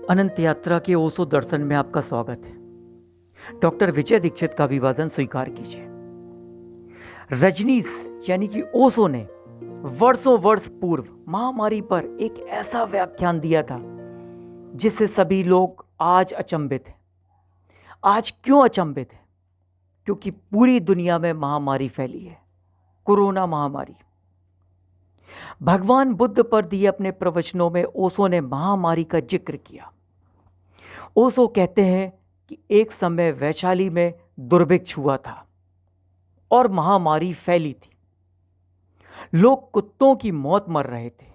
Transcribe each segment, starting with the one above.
अनंत यात्रा के ओशो दर्शन में आपका स्वागत है। डॉक्टर विजय दीक्षित का अभिवादन स्वीकार कीजिए। रजनीश यानी कि ओशो ने वर्षों वर्ष पूर्व महामारी पर एक ऐसा व्याख्यान दिया था जिससे सभी लोग आज अचंभित हैं। आज क्यों अचंभित है? क्योंकि पूरी दुनिया में महामारी फैली है, कोरोना महामारी। भगवान बुद्ध पर दिए अपने प्रवचनों में ओशो ने महामारी का जिक्र किया। ओशो कहते हैं कि एक समय वैशाली में दुर्भिक्ष हुआ था और महामारी फैली थी। लोग कुत्तों की मौत मर रहे थे।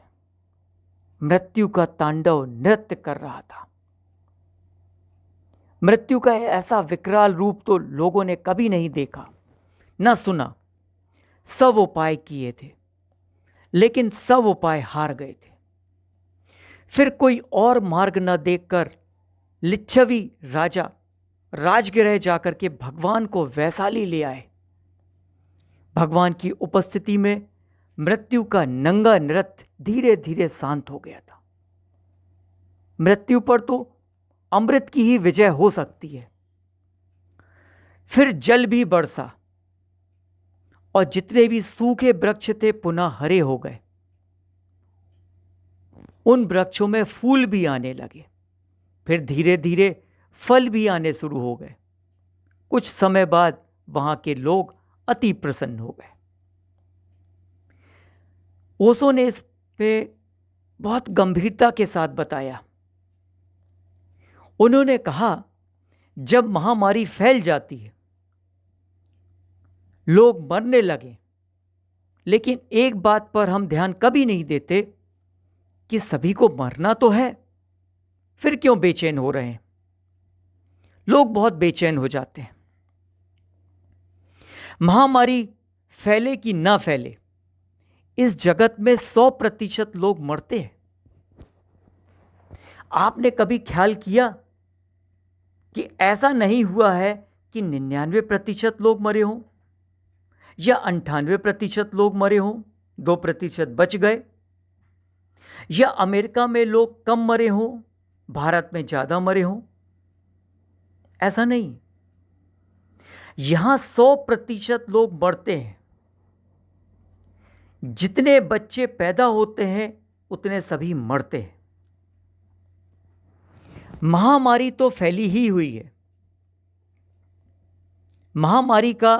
मृत्यु का तांडव नृत्य कर रहा था। मृत्यु का ऐसा विकराल रूप तो लोगों ने कभी नहीं देखा, न सुना। सब उपाय किए थे, लेकिन सब उपाय हार गए थे। फिर कोई और मार्ग न देखकर लिच्छवी राजा राजगृह जाकर के भगवान को वैशाली ले आए। भगवान की उपस्थिति में मृत्यु का नंगा नृत्य धीरे धीरे शांत हो गया था। मृत्यु पर तो अमृत की ही विजय हो सकती है। फिर जल भी बरसा और जितने भी सूखे वृक्ष थे पुनः हरे हो गए। उन वृक्षों में फूल भी आने लगे। फिर धीरे धीरे फल भी आने शुरू हो गए। कुछ समय बाद वहां के लोग अति प्रसन्न हो गए। ओशो ने इस पे बहुत गंभीरता के साथ बताया। उन्होंने कहा, जब महामारी फैल जाती है, लोग मरने लगे, लेकिन एक बात पर हम ध्यान कभी नहीं देते कि सभी को मरना तो है, फिर क्यों बेचैन हो रहे हैं? लोग बहुत बेचैन हो जाते हैं। महामारी फैले कि ना फैले, इस जगत में 100% लोग मरते हैं। आपने कभी ख्याल किया कि ऐसा नहीं हुआ है कि 99% लोग मरे हों या 98% लोग मरे हों, 2% बच गए, या अमेरिका में लोग कम मरे हों, भारत में ज्यादा मरे हों? ऐसा नहीं। यहां 100% लोग मरते हैं। जितने बच्चे पैदा होते हैं उतने सभी मरते हैं। महामारी तो फैली ही हुई है। महामारी का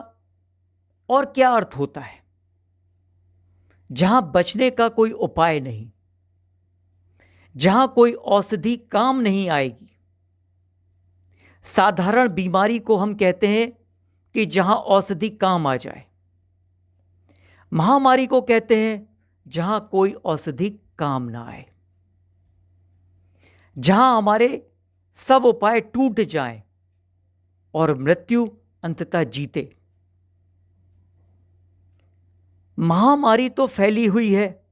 और क्या अर्थ होता है? जहां बचने का कोई उपाय नहीं, जहां कोई औषधि काम नहीं आएगी। साधारण बीमारी को हम कहते हैं कि जहां औषधि काम आ जाए। महामारी को कहते हैं जहां कोई औषधि काम ना आए, जहां हमारे सब उपाय टूट जाएं और मृत्यु अंततः जीते। महामारी तो फैली हुई है,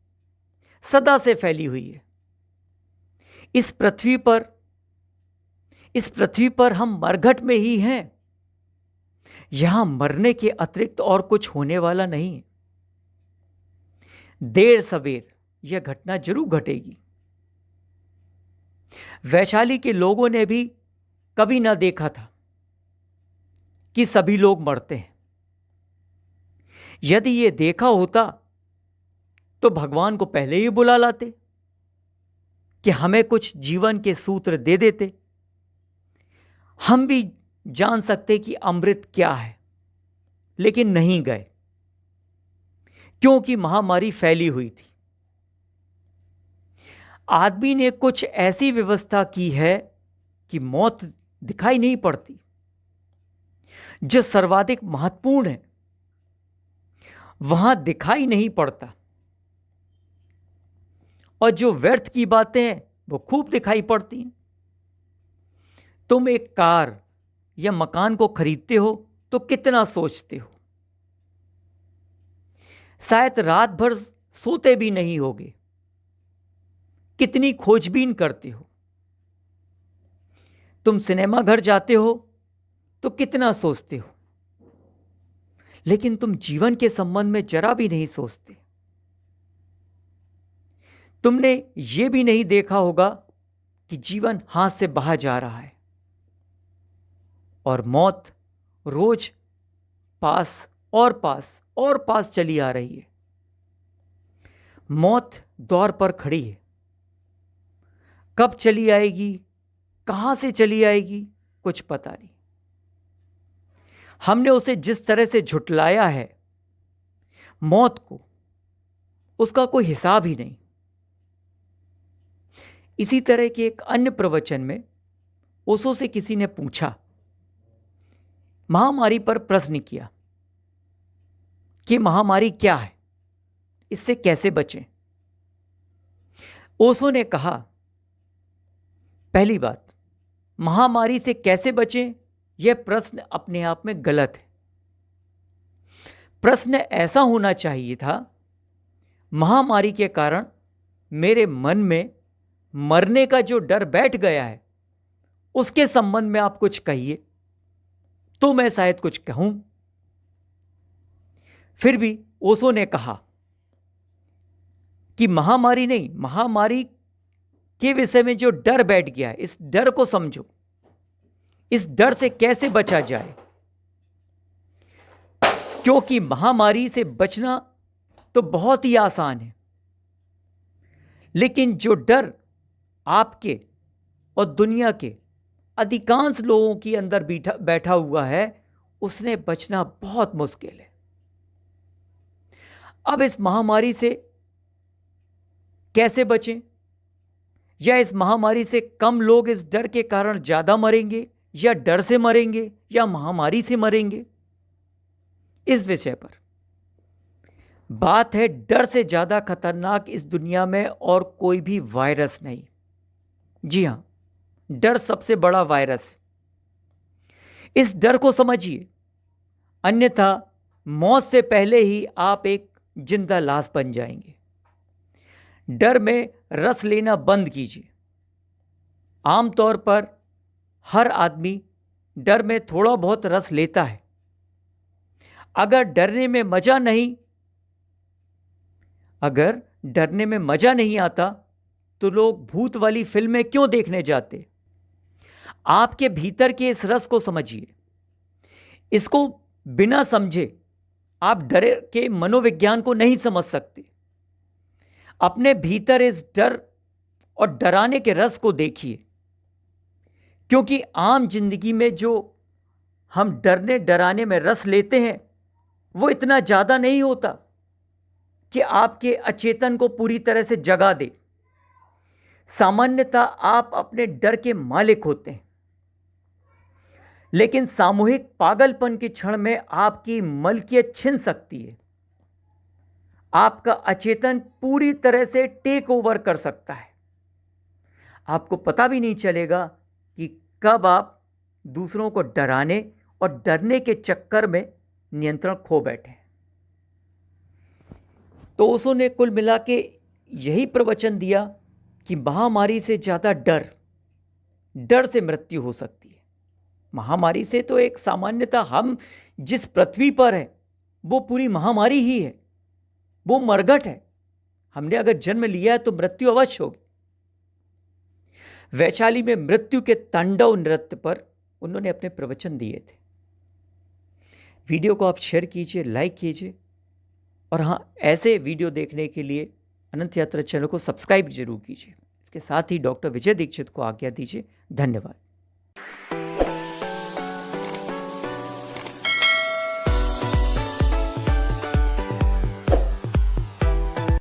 सदा से फैली हुई है। इस पृथ्वी पर हम मरघट में ही हैं। यहां मरने के अतिरिक्त और कुछ होने वाला नहीं है। देर सवेर यह घटना जरूर घटेगी। वैशाली के लोगों ने भी कभी ना देखा था कि सभी लोग मरते हैं। यदि यह देखा होता तो भगवान को पहले ही बुला लाते कि हमें कुछ जीवन के सूत्र दे देते। हम भी जान सकते कि अमृत क्या है, लेकिन नहीं गए, क्योंकि महामारी फैली हुई थी। आदमी ने कुछ ऐसी व्यवस्था की है कि मौत दिखाई नहीं पड़ती। जो सर्वाधिक महत्वपूर्ण है वहां दिखाई नहीं पड़ता, और जो व्यर्थ की बातें हैं वो खूब दिखाई पड़ती हैं। तुम एक कार या मकान को खरीदते हो तो कितना सोचते हो? शायद रात भर सोते भी नहीं होगे। कितनी खोजबीन करते हो? तुम सिनेमा घर जाते हो तो कितना सोचते हो? लेकिन तुम जीवन के संबंध में जरा भी नहीं सोचते। तुमने यह भी नहीं देखा होगा कि जीवन हाथ से बहा जा रहा है और मौत रोज पास और पास और पास चली आ रही है। मौत द्वार पर खड़ी है। कब चली आएगी, कहां से चली आएगी, कुछ पता नहीं। हमने उसे जिस तरह से झुटलाया है, मौत को, उसका कोई हिसाब ही नहीं। इसी तरह के एक अन्य प्रवचन में ओशो से किसी ने पूछा, महामारी पर प्रश्न किया कि महामारी क्या है, इससे कैसे बचें। ओशो ने कहा, पहली बात, महामारी से कैसे बचें, यह प्रश्न अपने आप में गलत है। प्रश्न ऐसा होना चाहिए था, महामारी के कारण मेरे मन में मरने का जो डर बैठ गया है, उसके संबंध में आप कुछ कहिए तो मैं शायद कुछ कहूं। फिर भी ओशो ने कहा कि महामारी नहीं, महामारी के विषय में जो डर बैठ गया है, इस डर को समझो, इस डर से कैसे बचा जाए। क्योंकि महामारी से बचना तो बहुत ही आसान है, लेकिन जो डर आपके और दुनिया के अधिकांश लोगों के अंदर बैठा हुआ है, उसने बचना बहुत मुश्किल है। अब इस महामारी से कैसे बचें, या इस महामारी से कम लोग इस डर के कारण ज्यादा मरेंगे, या डर से मरेंगे, या महामारी से मरेंगे, इस विषय पर बात है। डर से ज्यादा खतरनाक इस दुनिया में और कोई भी वायरस नहीं। जी हां, डर सबसे बड़ा वायरस है। इस डर को समझिए, अन्यथा मौत से पहले ही आप एक जिंदा लाश बन जाएंगे। डर में रस लेना बंद कीजिए। आमतौर पर हर आदमी डर में थोड़ा बहुत रस लेता है। अगर डरने में मजा नहीं आता तो लोग भूत वाली फिल्में क्यों देखने जाते। आपके भीतर के इस रस को समझिए। इसको बिना समझे आप डर के मनोविज्ञान को नहीं समझ सकते। अपने भीतर इस डर और डराने के रस को देखिए, क्योंकि आम जिंदगी में जो हम डरने डराने में रस लेते हैं, वो इतना ज्यादा नहीं होता कि आपके अचेतन को पूरी तरह से जगा दे। सामान्यतः आप अपने डर के मालिक होते हैं, लेकिन सामूहिक पागलपन के क्षण में आपकी मलकियत छिन सकती है। आपका अचेतन पूरी तरह से टेक ओवर कर सकता है। आपको पता भी नहीं चलेगा कि कब आप दूसरों को डराने और डरने के चक्कर में नियंत्रण खो बैठे। तो ओशो ने कुल मिला के यही प्रवचन दिया कि महामारी से ज्यादा डर से मृत्यु हो सकती है। महामारी से तो एक सामान्यतः हम जिस पृथ्वी पर है वो पूरी महामारी ही है, वो मरघट है। हमने अगर जन्म लिया है तो मृत्यु अवश्य होगी। वैशाली में मृत्यु के तांडव नृत्य पर उन्होंने अपने प्रवचन दिए थे। वीडियो को आप शेयर कीजिए, लाइक कीजिए, और हाँ, ऐसे वीडियो देखने के लिए अनंत यात्रा चैनल को सब्सक्राइब जरूर कीजिए। इसके साथ ही डॉक्टर विजय दीक्षित को आज्ञा दीजिए। धन्यवाद।